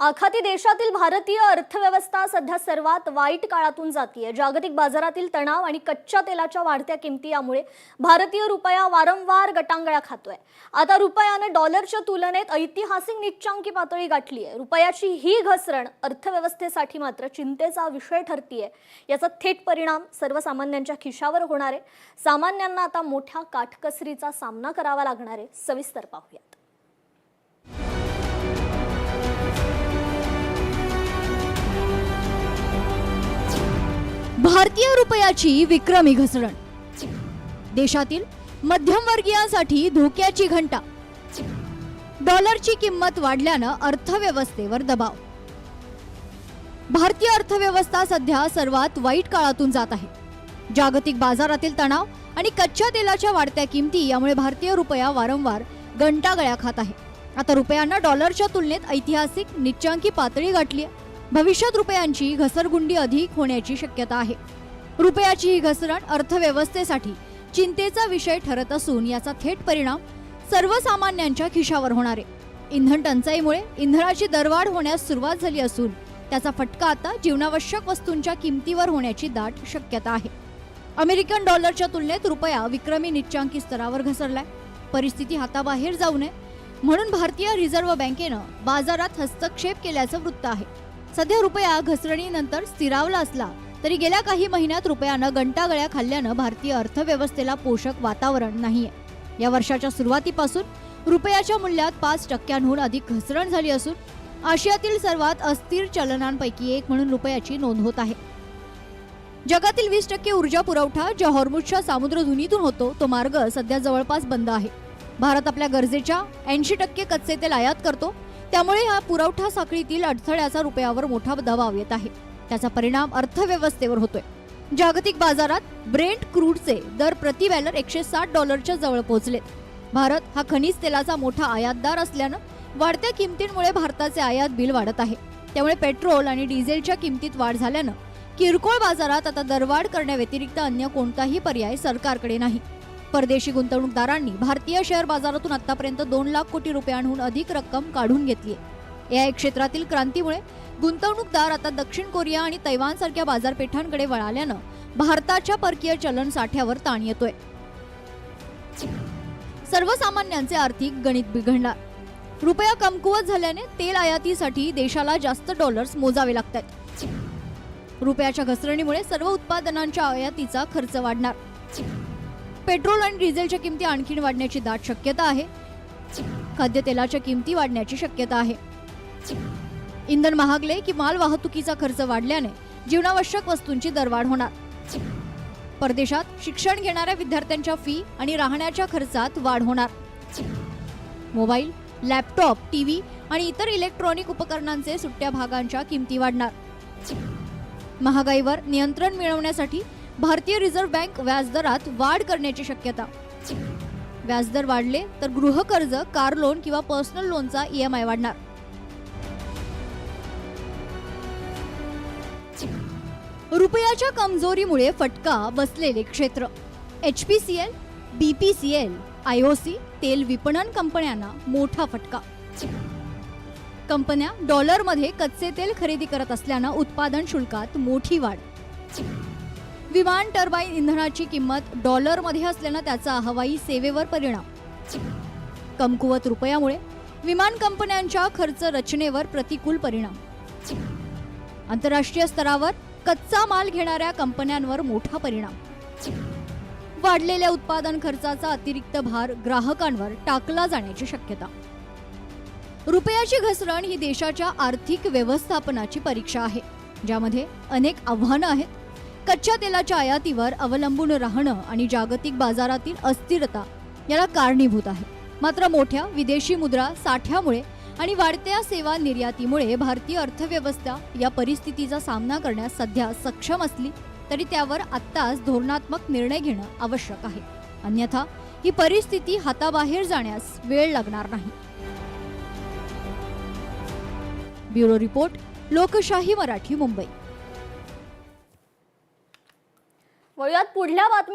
आखाती देशातील भारतीय अर्थव्यवस्था सध्या सर्वात वाईट काळातून जातीये। जागतिक बाजारातील तणाव आणि कच्च्या तेलाच्या वाढत्या किमती यामुळे भारतीय रुपया वारंवार गटांगळ्या खातोय। आता रुपयाने डॉलरच्या तुलनेत ऐतिहासिक नीचांकी पातळी गाठली आहे। रुपयाची ही घसरण अर्थव्यवस्थेसाठी मात्र चिंतेचा विषय ठरतीये। याचा थेट परिणाम सर्वसामान्यांच्या खिशावर होणार आहे। सामान्यांना आता मोठ्या काटकसरीचा सामना करावा लागणार आहे। सविस्तर पाहूया। भारतीय रुपयाची विक्रमी घसरण, देशातील मध्यमवर्गीयांसाठी धोक्याची घंटा। डॉलरची किंमत वाढल्यानं अर्थव्यवस्थेवर दबाव। भारतीय अर्थव्यवस्था सध्या सर्वात वाईट काळातून जात आहे। जागतिक बाजारातील तणाव आणि कच्च्या तेलाच्या वाढत्या किमती यामुळे भारतीय रुपया वारंवार गंटागळ्या खात आहे। आता रुपयानं डॉलरच्या तुलनेत ऐतिहासिक नीचांकी पातळी गाठली आहे। भविष्यात रुपयांची घसरगुंडी अधिक होण्याची शक्यता आहे। रुपयाची ही घसरण अर्थव्यवस्थेसाठी चिंतेचा विषय ठरत असून याचा थेट परिणाम सर्वसामान्यांच्या खिशावर होणार आहे। इंधन टंचाईमुळे इंधनाची दरवाढ होण्यास सुरुवात झाली असून त्याचा फटका आता जीवनावश्यक वस्तूंच्या किमतीवर होण्याची दाट शक्यता आहे। अमेरिकन डॉलरच्या तुलनेत रुपया विक्रमी नीचांकी स्तरावर घसरलाय। परिस्थिती हाताबाहेर जाऊ नये म्हणून भारतीय रिझर्व्ह बँकेनं बाजारात हस्तक्षेप केल्याचं वृत्त आहे। सध्या रुपया घसरणीनंतर स्थिरावला असला तरी गेल्या काही महिन्यात रुपयानं गंटागळ्या खाल्ल्यानं भारतीय अर्थव्यवस्थेला पोषक वातावरण नाहीये। या वर्षाच्या सुरुवातीपासून रुपयाच्या मूल्यात 5% अधिक घसरण झाली असून आशियातील सर्वात अस्थिर चलनांपैकी एक म्हणून रुपयाची नोंद होत आहे। जगातील 20% ऊर्जा पुरवठा जो हॉर्मुझच्या सामुद्रधुनीतून होतो तो मार्ग सध्या जवळपास बंद आहे। भारत आपल्या गरजेच्या 80% कच्चे तेल आयात करतो, त्यामुळे या पुरवठा साखळीतील अडथळ्याचा रुपयावर मोठा दबाव येत आहे। त्याचा परिणाम अर्थव्यवस्थेवर होतोय। जागतिक बाजारात ब्रेंट क्रूडचे दर प्रति बॅरल $160 जवळ पोहोचले। भारत हा खनिज तेलाचा मोठा आयातदार असल्यानं वाढत्या किमतींमुळे भारताचे आयात बिल वाढत आहे। त्यामुळे पेट्रोल आणि डिझेलच्या किमतीत वाढ झाल्यानं किरकोळ बाजारात आता दरवाढ करण्याव्यतिरिक्त अन्य कोणताही पर्याय सरकारकडे नाही। परदेशी गुंतवणूकदारांनी भारतीय शेअर बाजारातून आतापर्यंत 2 लाख कोटी रुपयांहून अधिक रक्कम काढून घेतली आहे। या क्षेत्रातील क्रांतीमुळे गुंतवणूकदार आता दक्षिण कोरिया आणि तैवानसारख्या बाजारपेठांकडे वळाल्यानं भारताच्या परकीय चलन साठ्यावर ताण येतोय। सर्वसामान्यांचे आर्थिक गणित बिघडणार। रुपया कमकुवत झाल्याने तेल आयातीसाठी देशाला जास्त डॉलर्स मोजावे लागतात। रुपयाच्या घसरणीमुळे सर्व उत्पादनांच्या आयातीचा खर्च वाढणार। पेट्रोल आणि डिझेलच्या किमती आणखी वाढण्याची दाट शक्यता आहे। खाद्यतेलाच्या किमती वाढण्याची शक्यता आहे। इंधन महागले की माल वाहतुकीचा खर्च वाढल्याने जीवनावश्यक वस्तूंची दरवाढ होणार। परदेशात शिक्षण घेणाऱ्या विद्यार्थ्यांच्या फी आणि राहण्याच्या खर्चात वाढ होणार। मोबाईल, लॅपटॉप, टीव्ही आणि इतर इलेक्ट्रॉनिक उपकरणांचे सुट्ट्या भागांच्या किमती वाढणार। महागाईवर नियंत्रण मिळवण्यासाठी भारतीय रिझर्व्ह बँक व्याजदरात वाढ करण्याची शक्यता। व्याजदर वाढले तर गृहकर्ज, कार लोन किंवा पर्सनल लोनचा EMI वाढणार। रुपयाच्या कमजोरीमुळे फटका बसलेले क्षेत्र। HPCL, BPCL, IOC तेल विपणन कंपन्यांना मोठा फटका। कंपन्या डॉलरमध्ये कच्चे तेल खरेदी करत असल्यानं उत्पादन शुल्कात मोठी वाढ। विमान टर्बाइन इंधनाची किंमत डॉलरमध्ये असल्यानं त्याचा हवाई सेवेवर परिणाम। कमकुवत रुपयामुळे विमान कंपन्यांच्या खर्च रचनेवर प्रतिकूल परिणाम। आंतरराष्ट्रीय स्तरावर कच्चा माल घेणाऱ्या कंपन्यांवर मोठा परिणाम। वाढलेल्या उत्पादन खर्चाचा अतिरिक्त भार ग्राहकांवर टाकला जाण्याची शक्यता। रुपयाची घसरण ही देशाच्या आर्थिक व्यवस्थापनाची परीक्षा आहे, ज्यामध्ये अनेक आव्हानं आहेत। कच्च्या तेलाच्या आयातीवर अवलंबून राहणं आणि जागतिक बाजारातील अस्थिरता याला कारणीभूत आहे। मात्र मोठ्या विदेशी मुद्रा साठ्यामुळे आणि वाढत्या सेवा निर्यातीमुळे भारतीय अर्थव्यवस्था या परिस्थितीचा सामना करण्यास सध्या सक्षम असली तरी त्यावर आत्ताच धोरणात्मक निर्णय घेणं आवश्यक आहे। अन्यथा ही परिस्थिती हाताबाहेर जाण्यास वेळ लागणार नाही। ब्युरो रिपोर्ट, लोकशाही मराठी, मुंबई। वळूयात पुढल्या बातमी